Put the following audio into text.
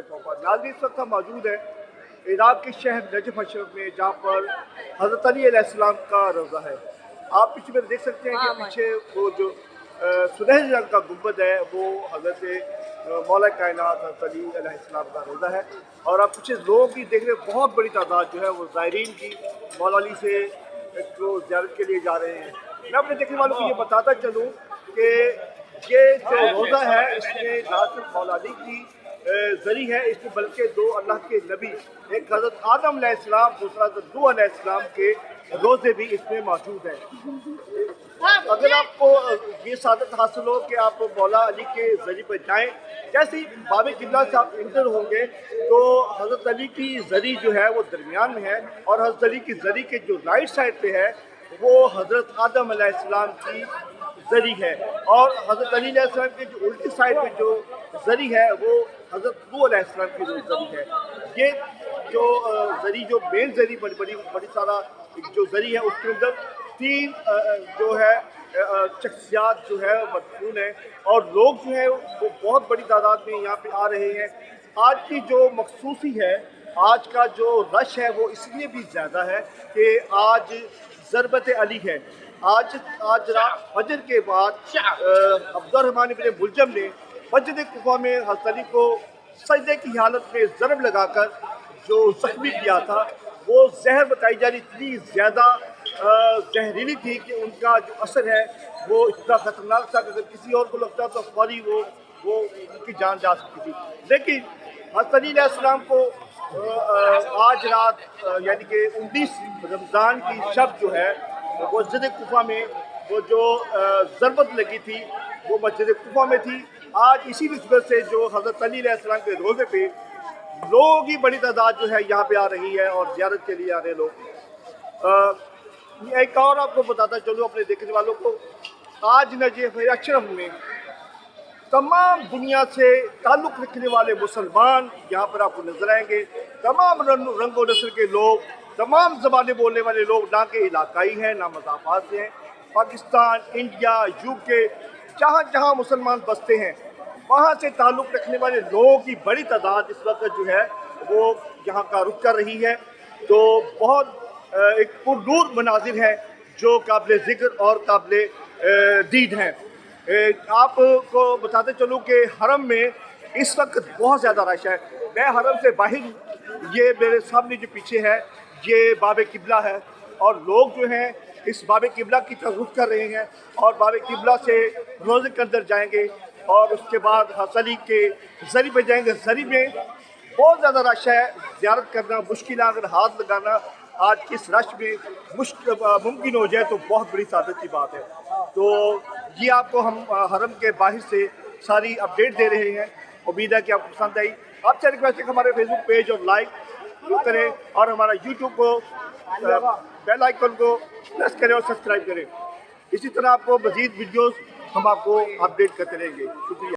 طور پر ناظرین اس وقت ہم موجود ہیں عراق کے شہر نجف اشرف میں، جہاں پر حضرت علی علیہ السلام کا روضہ ہے۔ آپ پیچھے میں دیکھ سکتے ہیں کہ پیچھے وہ جو سنہری رنگ کا گنبد ہے وہ حضرت مولا کائنات حضرت علی علیہ السلام کا روضہ ہے، اور آپ کچھ لوگوں کی دیکھ رہے ہیں، بہت بڑی تعداد جو ہے وہ زائرین کی مولا علی سے جو زیارت کے لیے جا رہے ہیں۔ میں اپنے دیکھنے والوں کو یہ بتاتا چلوں کہ یہ جو روضہ ہے اس میں نہ صرف مولا علی کی ذریعہ ہے، اس میں بلکہ دو اللہ کے نبی، ایک حضرت آدم علیہ السلام، دوسرا حضرت نوح علیہ السلام کے روزے بھی اس میں موجود ہیں۔ اگر آپ کو یہ سعادت حاصل ہو کہ آپ مولا علی کے ذریعے پر جائیں، جیسے ہی باب قبلہ سے آپ انٹر ہوں گے تو حضرت علی کی ذریعہ جو ہے وہ درمیان میں ہے، اور حضرت علی کی ذریعہ کے جو رائٹ سائڈ پہ ہے وہ حضرت آدم علیہ السلام کی ذریعہ ہے، اور حضرت علی علیہ السلام کے جو الٹی سائڈ پہ جو ذریعہ ہے وہ حضرت نوح علیہ السلام کی جو ذریعہ ہے۔ یہ جو ذریعہ جو مین ذریعہ بڑی سارا جو ذریعہ ہے اس کے اندر تین جو ہے شخصیات جو ہے مدفون ہیں، اور لوگ جو ہیں وہ بہت بڑی تعداد میں یہاں پہ آ رہے ہیں۔ آج کی جو مخصوصی ہے، آج کا جو رش ہے وہ اس لیے بھی زیادہ ہے کہ آج ضربت علی ہے۔ آج رات فجر کے بعد عبد الرحمن بن ملجم نے مسجد کوفہ میں حضرت علی کو سجدے کی حالت میں ضرب لگا کر جو زخمی کیا تھا، وہ زہر بتائی جا رہی اتنی زیادہ زہریلی تھی کہ ان کا جو اثر ہے وہ اتنا خطرناک تھا کہ اگر کسی اور کو لگتا تو فوری وہ ان کی جان جا سکتی تھی۔ لیکن حضرت علی علیہ السلام کو آج رات یعنی کہ 19 رمضان کی شب جو ہے وہ مسجد کوفہ میں وہ جو ضربت لگی تھی وہ مسجد کوفہ میں تھی۔ آج اسی نسبت سے جو حضرت علی علیہ السلام کے روزے پہ لوگوں کی بڑی تعداد جو ہے یہاں پہ آ رہی ہے اور زیارت کے لیے آ رہے لوگ۔ ایک اور آپ کو بتاتا چلوں اپنے دیکھنے والوں کو، آج نجف اشرف میں تمام دنیا سے تعلق رکھنے والے مسلمان یہاں پر آپ کو نظر آئیں گے، تمام رنگ و نسل کے لوگ، تمام زبانیں بولنے والے لوگ، نہ کہ علاقائی ہیں نہ مضافات سے ہیں، پاکستان، انڈیا، UK، جہاں جہاں مسلمان بستے ہیں وہاں سے تعلق رکھنے والے لوگوں کی بڑی تعداد اس وقت جو ہے وہ یہاں کا رخ کر رہی ہے۔ تو بہت ایک پرنور مناظر ہے جو قابل ذکر اور قابل دید ہیں۔ آپ کو بتاتے چلوں کہ حرم میں اس وقت بہت زیادہ رش ہے۔ میں حرم سے باہر ہوں، یہ میرے سامنے جو پیچھے ہے یہ باب قبلہ ہے، اور لوگ جو ہیں اس باب قبلہ کی طرف رخ کر رہے ہیں اور باب قبلہ سے روزے کے اندر جائیں گے، اور اس کے بعد حضرت علی کے ذریعے پہ جائیں گے۔ ذریعے میں بہت زیادہ رش ہے، زیارت کرنا مشکل ہے، اگر ہاتھ لگانا آج کس رش میں ممکن ہو جائے تو بہت بڑی سعادت کی بات ہے۔ تو یہ آپ کو ہم حرم کے باہر سے ساری اپڈیٹ دے رہے ہیں، امید ہے کہ آپ کو پسند آئی۔ آپ چینل کو ایسے ہمارے فیس بک پیج اور لائک کریں، اور ہمارا YouTube کو بیل آئیکن کو پریس کریں اور سبسکرائب کریں۔ اسی طرح آپ کو مزید ویڈیوز ہم آپ کو اپڈیٹ کرتے رہیں گے۔ شکریہ۔